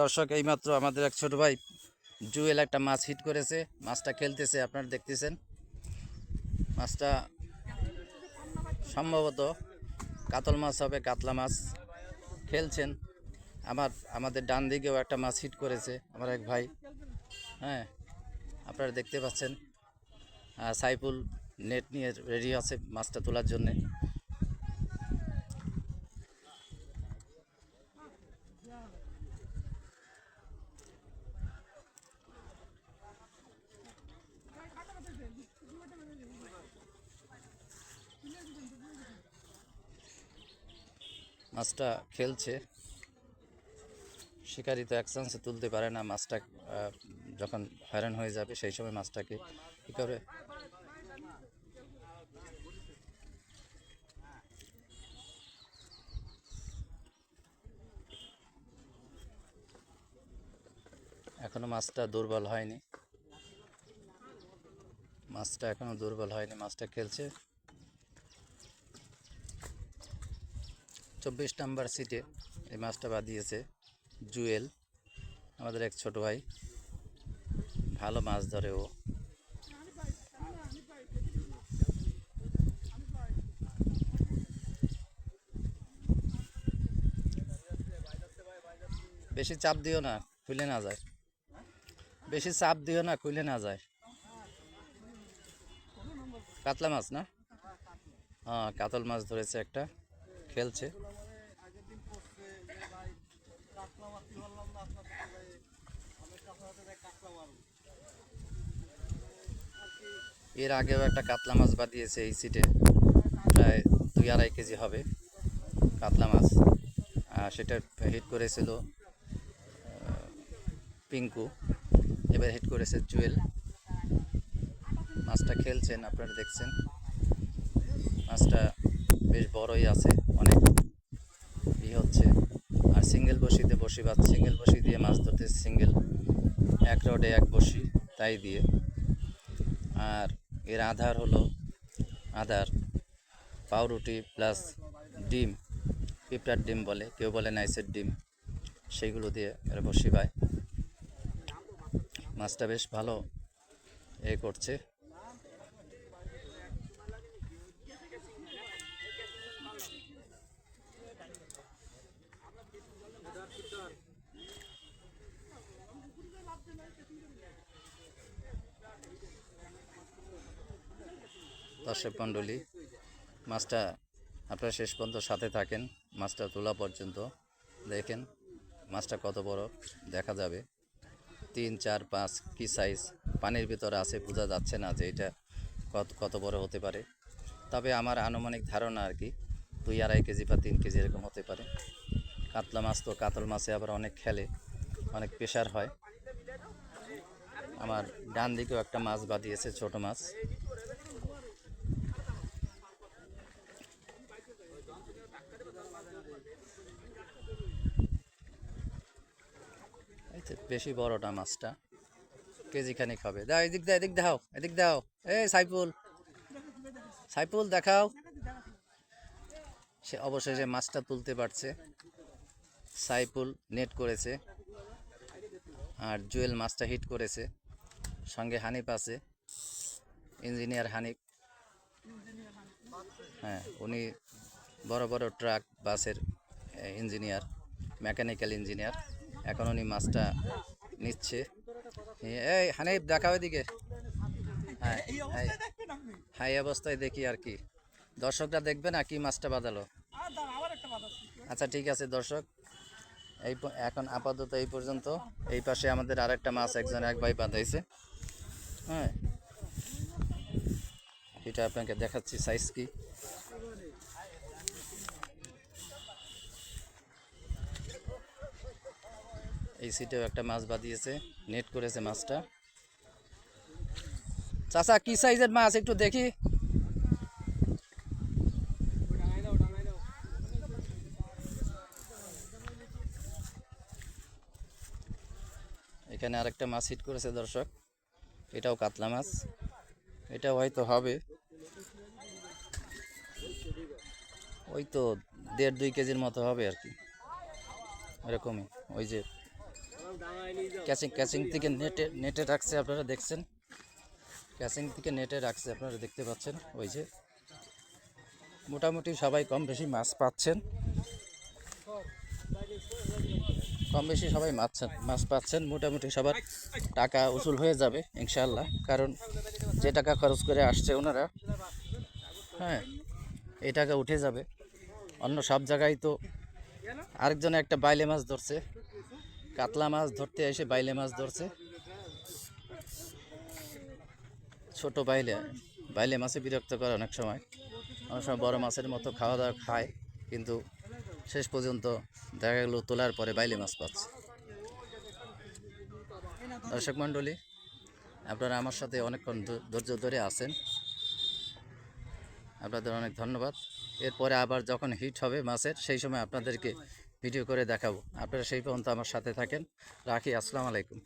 দর্শক এইমাত্র আমাদের এক ছোট ভাই জুয়েল একটা মাছ হিট করেছে। মাছটা খেলতেছে, আপনারা দেখতেছেন। মাছটা সম্ভবত কাতল মাছ হবে, কাতলা মাছ। খেলছেন। আমাদের ডান দিকেও একটা মাছ হিট করেছে আমার এক ভাই। হ্যাঁ, আপনারা দেখতে পাচ্ছেন। সাইফুল নেট নিয়ে রেডি আছে মাছটা তোলার জন্যে। মাছটা খেলছে। শিকারি তো এক চান্সে তুলতে পারে না মাছটা। যখন হয়রান হয়ে যাবে সেই সময় মাছটাকে কী করে। এখনো মাছটা দুর্বল হয়নি। মাছটা খেলছে। 24 নম্বর সিটে এই মাছটা বাঁধিয়েছে জুয়েল, আমাদের এক ছোট ভাই। ভালো মাছ ধরে ও। বেশি চাপ দিও না, খুলে না যায়। কাতলা মাছ না? হ্যাঁ, কাতল মাছ ধরেছে একটা, খেলছে। এর আগেও একটা কাতলা মাছ বাঁধিয়েছে এই সিটে, প্রায় 2-2.5 কেজি হবে কাতলা মাছ। সেটা হিট করেছিল পিঙ্কু, এবার হিট করেছে জুয়েল। মাছটা খেলছেন, আপনারা দেখছেন। মাছটা বেশ বড়ই আছে, অনেক হচ্ছে। আর সিঙ্গেল বসি দিয়ে মাছ ধরতে, সিঙ্গেল এক রডে এক বসি, তাই দিয়ে। আর এর আধার পাউরুটি প্লাস ডিম, পিঁপড়ার ডিম বলে, কেউ বলে নাইসের ডিম, সেইগুলো দিয়ে এরা বসি পায়। মাছটা বেশ ভালো করছে। দর্শক মণ্ডলী, মাছটা আপনারা শেষ পর্যন্ত সাথে থাকেন, মাছটা তোলা পর্যন্ত দেখেন মাছটা কত বড় দেখা যাবে। 3, 4, 5 কি সাইজ পানির ভিতরে আছে, বোঝা যাচ্ছে না যে এটা কত বড় হতে পারে। তবে আমার আনুমানিক ধারণা আর কি 2-2.5 কেজি বা 3 কেজি এরকম হতে পারে। কাতলা মাছ তো, কাতল মাছে আবার অনেক খেলে, অনেক প্রেশার হয়। আমার ডান দিকেও একটা মাছ বাঁধিয়েছে, ছোট মাছ। বেশি বড়টা মাছটা, কেজি খানিক হবে। দাও এদিক দাও। এই সাইফুল দেখাও। সে অবশেষে মাছটা তুলতে পারছে। সাইফুল নেট করেছে আর জুয়েল মাছটা হিট করেছে। সঙ্গে হানিফ আছে, ইঞ্জিনিয়ার হানিফ। হ্যাঁ, উনি বড় বড় ট্রাক বাসের ইঞ্জিনিয়ার, মেকানিক্যাল ইঞ্জিনিয়ার। এখন উনি মাছটা নিচ্ছে। এই হানিফ দেখাও এদিকে। হ্যাঁ, হাই অবস্থায় দেখি আর কি, দর্শকরা দেখবে না কি মাছটা বাঁধালো। আচ্ছা ঠিক আছে দর্শক, এখন আপাতত এই পর্যন্ত। এই পাশে আমাদের আরেকটা মাছ এক ভাই বাঁধাইছে। হ্যাঁ, এটা আপনাকে দেখাচ্ছি সাইজ কি। এই সিটেও একটা মাছ বাঁধিয়েছে, নেট করেছে মাছটা। চাচা কি সাইজের মাছ একটু দেখি। এখানে আরেকটা মাছ হিট করেছে দর্শক, এটাও কাতলা মাছ। এটা হয়তো হবে ওই তো 1.5-2 কেজির মতো হবে আর কি, এরকমই। ওই যে ক্যাচিং ক্যাচিং থেকে নেটে নেটে রাখছে, আপনারা দেখছেন ক্যাচিং থেকে নেটে রাখছে, আপনারা দেখতে পাচ্ছেন। ওই যে মোটামুটি সবাই কম বেশি মাছ পাচ্ছেন, কম বেশি সবাই মাছ পাচ্ছেন। মোটামুটি সবার টাকা উসুল হয়ে যাবে ইনশাআল্লাহ, কারণ যে টাকা খরচ করে আসছে ওনারা, হ্যাঁ, এই টাকা উঠে যাবে। অন্য সব জায়গায় তো আরেকজনে একটা বাইলে মাছ ধরছে, কাতলা মাছ ধরতে এসে বাইলে মাছ ধরছে, ছোট বাইলে, বাইলে মাছে বিরক্ত করে অনেক সময়, অনেক সময় বড় মাছের মতো খাওয়া দাওয়া খায়, কিন্তু শেষ পর্যন্ত দেখা গেল তোলার পরে বাইলে মাছ পাচ্ছে। দর্শক মণ্ডলী, আপনারা আমার সাথে অনেকক্ষণ ধৈর্য ধরে আছেন, আপনাদের অনেক ধন্যবাদ। এরপরে আবার যখন হিট হবে মাছের, সেই সময় আপনাদেরকে ভিডিও করে দেখাবো। আপনারা সেই পর্যন্ত আমার সাথে থাকেন। রাখি, আসসালামু আলাইকুম।